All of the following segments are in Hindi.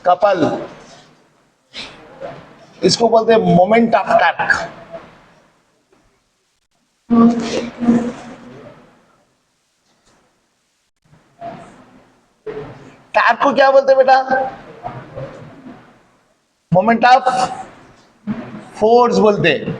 कपल, इसको बोलते हैं मोमेंट ऑफ टॉर्क। टॉर्क को क्या बोलते हैं बेटा? मोमेंट ऑफ फोर्स बोलते हैं।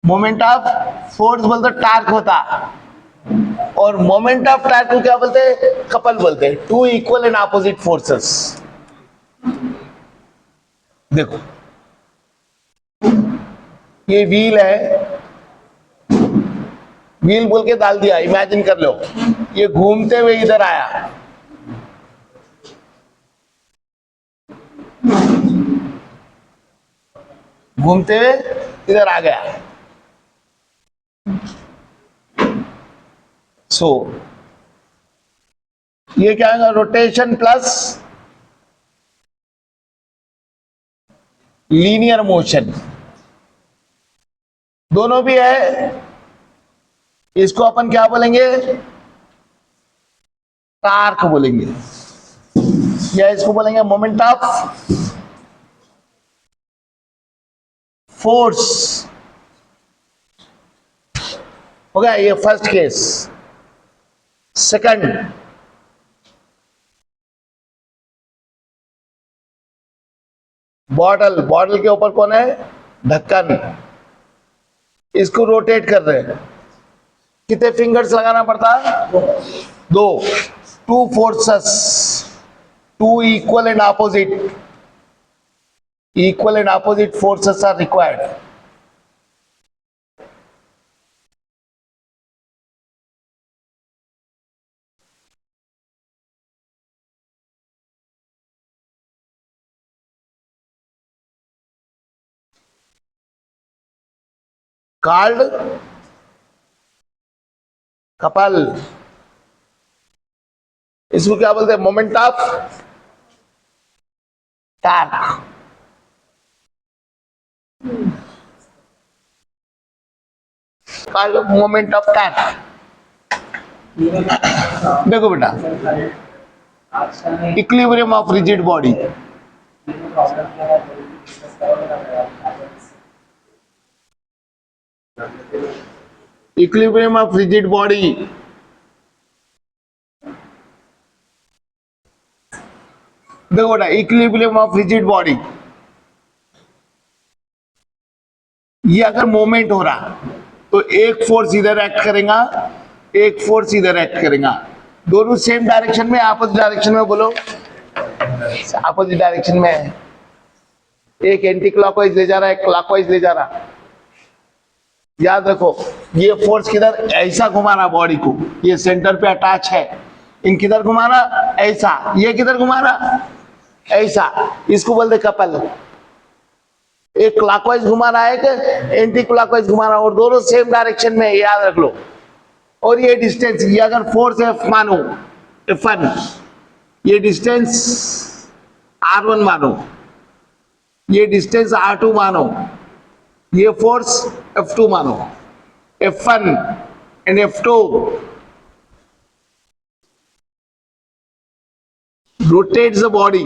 मोमेंट ऑफ फोर्स बोलते टॉर्क होता, और मोमेंट ऑफ टॉर्क को क्या बोलते हैं? कपल बोलते हैं। Two equal and opposite forces. देखो ये व्हील है, व्हील बोल के डाल दिया, इमेजिन कर लो ये घूमते हुए इधर आया, घूमते हुए इधर आ गया। सो ये क्या है? रोटेशन प्लस लीनियर मोशन, दोनों भी है। इसको अपन क्या बोलेंगे? टार्क बोलेंगे, या इसको बोलेंगे मोमेंट ऑफ फोर्स। हो गया ये first case. Second, bottle, bottle के ऊपर कौन है? ढक्कन। इसको रोटेट कर रहे हैं, कितने फिंगर्स लगाना पड़ता है? दो। Two forces, two equal and opposite, equal and opposite forces are required. Called couple. इसको क्या बोलते हैं? Moment of torque. Moment of torque. देखो बेटा, equilibrium of rigid body, equilibrium of rigid body, देखो बेटा इक्विलिब्रियम ऑफ रिजिड बॉडी, ये अगर मोमेंट हो रहा तो एक फोर्स इधर एक्ट करेगा, एक फोर्स इधर एक्ट करेगा, दोनों सेम डायरेक्शन में, अपोजिट डायरेक्शन में। बोलो अपोजिट डायरेक्शन में, एक एंटी क्लॉकवाइज ले जा रहा है, एक क्लॉकवाइज ले जा रहा। याद रखो ये फोर्स किधर? ऐसा घुमा रहा बॉडी को, ये सेंटर पे अटैच है, इन किधर घुमा रहा? ऐसा। ये किधर घुमा रहा? ऐसा। इसको बोलते कपल। एक क्लॉकवाइज घुमा रहा है, एक एंटी क्लॉकवाइज घुमा रहा है, और दोनों सेम डायरेक्शन में, याद रख लो। और ये डिस्टेंस, ये अगर फोर्स एफ मानो, F1, ये डिस्टेंस R1 मानो, ये डिस्टेंस R2 मानो, ये फोर्स F2 मानो। F1 and F2 rotates the body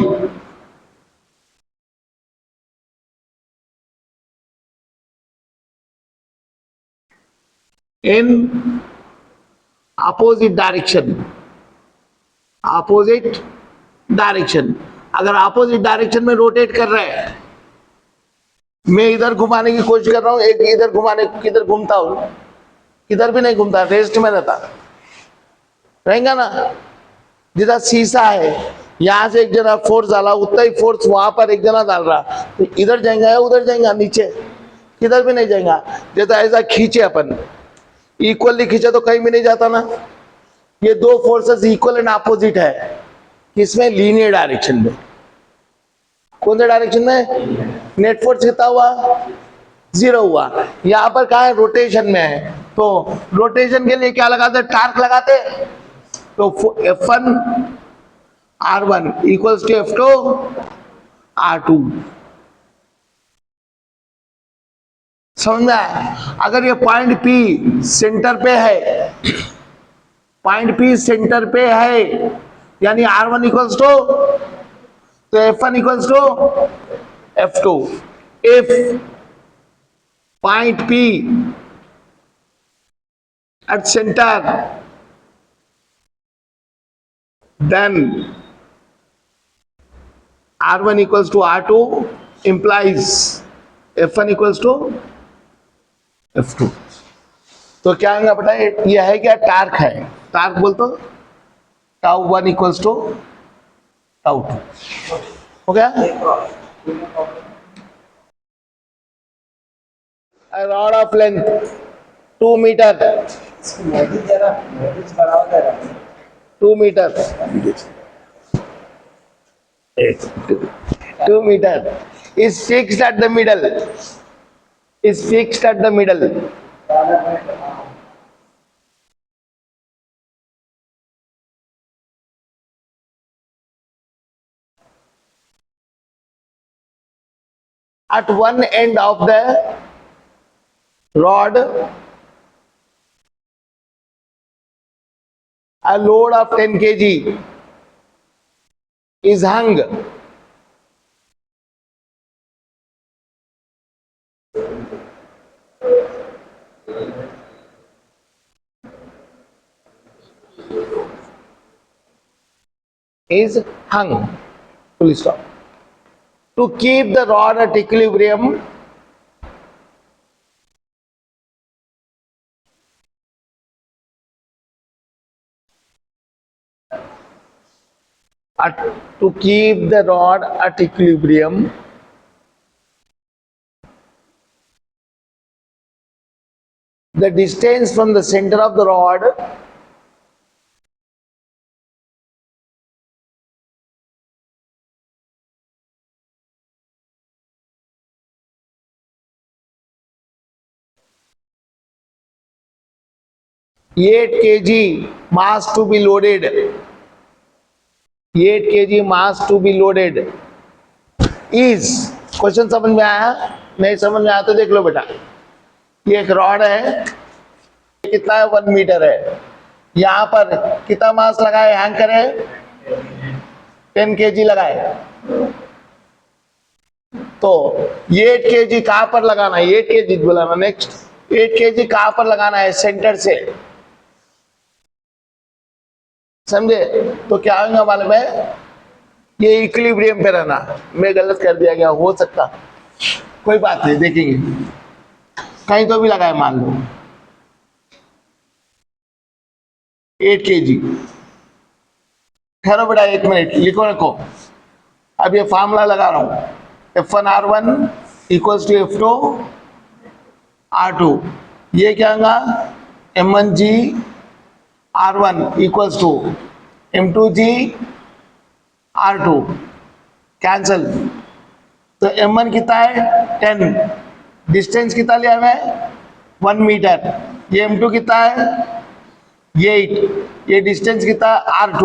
in opposite direction, opposite direction। अगर opposite direction में रोटेट कर रहे हैं, मैं इधर घुमाने की कोशिश कर रहा हूं, एक इधर घुमाने, किधर घूमता हूं? किधर भी नहीं घूमता, रेस्ट में रहता रहेगा ना। जिधर शीशा है, यहां से एक जना फोर्स डाला, उतना ही फोर्स वहां पर एक जना डाल रहा, तो इधर जाएगा या उधर जाएगा? नीचे, किधर भी नहीं जाएगा। जैसा ऐसा खींचे अपन, इक्वली खींचे तो कहीं भी नहीं जाता ना। ये दो फोर्सेस इक्वल एंड ऑपोजिट है, किसमें? लीनियर डायरेक्शन में। कौन से डायरेक्शन में? नेट फोर्स कितना हुआ? 0 हुआ। यहाँ पर कहा है? रोटेशन में है, तो रोटेशन के लिए क्या लगाते? टार्क लगाते। तो F1 R1 equals to F2 R2। समझ में आया? अगर ये पॉइंट P सेंटर पे है, पॉइंट P सेंटर पे है, यानी R1 इक्वल्स टू, तो F1 equals to F2 if point P at center, then R1 equals to R2 implies F1 equals to F2। तो क्या होगा बेटा, ये है क्या, टार्क है, टार्क बोल तो टाउ 1 इक्वल्स टू टाउ 2 हो गया। Rod of length 2 metre, 2 metre, 2 meter is fixed at the middle, is fixed at the middle. At one end of the rod, a load of 10 kg is hung. Is hung. Full stop. To keep the rod at equilibrium, to keep the rod at equilibrium, the distance from the center of the rod (8 kg mass to be loaded), 8 kg mass to be loaded is, question समझ में आया? नहीं समझ में आया तो देख लो बेटा, ये एक रॉड है, कितना है, 1 मीटर है, यहां पर कितना मास लगाए, हैंग करे 10 kg लगाए, तो 8 kg कहां पर लगाना है, 8 kg बोलाना, नेक्स्ट 8 kg कहां पर लगाना है, सेंटर से, समझे? तो क्या होगा मालूम है, ये इक्विलिब्रियम पे रहना, मैं गलत कर दिया गया, हो सकता, कोई बात नहीं, देखेंगे, कहीं तो भी लगाए, मान लो 8 kg, ठहरो बेटा 1 मिनट, लिखो रखो, अब ये फार्मूला लगा रहा हूं, F1 R1 equals to F2 R2, ये क्या होगा, M1G R1 equals to M2G R2, cancel, तो M1 कितना है 10, डिस्टेंस कितना लिया हमें 1 मीटर, ये M2 कितना है 8, ये डिस्टेंस कितना R2,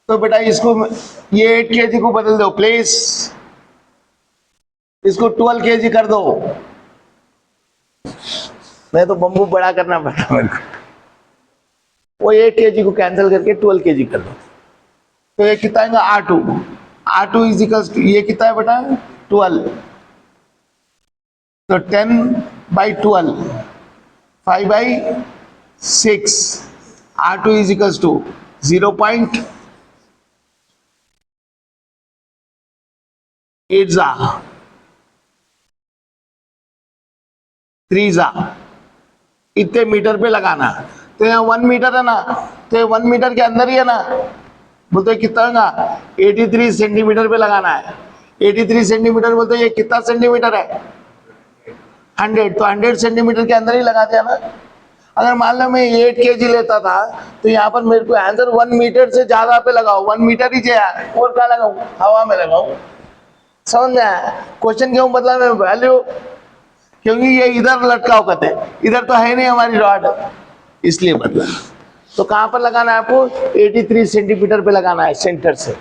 तो बेटा इसको ये 8 kg को बदल दो प्लीज, इसको 12 kg कर दो, मैं तो बम्बू बड़ा करना पड़ता मेरे को, वो 8 kg को कैंसिल करके 12 kg कर दो, तो ये कितना आएगा R2, R2 is equals to, ये कितना है बेटा 12, तो 10/12 5/6, R2 इज इक्वल्स टू 0.8 3 इतने मीटर पे लगाना, तो यहाँ 1 मीटर है ना, तो ये 1 मीटर के अंदर ही है ना, बोलते कितना होगा 83 सेंटीमीटर पे लगाना है, 83 सेंटीमीटर बोलते ये कितना सेंटीमीटर है 100, तो 100 सेंटीमीटर के अंदर ही लगा दिया ना। अगर मान लो मैं 8 kg लेता था, तो यहाँ पर मेरे को आंसर 1 मीटर से ज्यादा पे लगाओ, 1 मीटर ही चाहिए, और क्या लगाऊ, हवा में लगाऊ, समझ में आया? क्वेश्चन क्यों बदला मैं, वैल्यू, क्योंकि ये इधर लटका हुआ है, इधर तो है नहीं हमारी रॉड, इसलिए बदला। तो कहां पर लगाना है आपको, 83 सेंटीमीटर पे लगाना है, सेंटर से।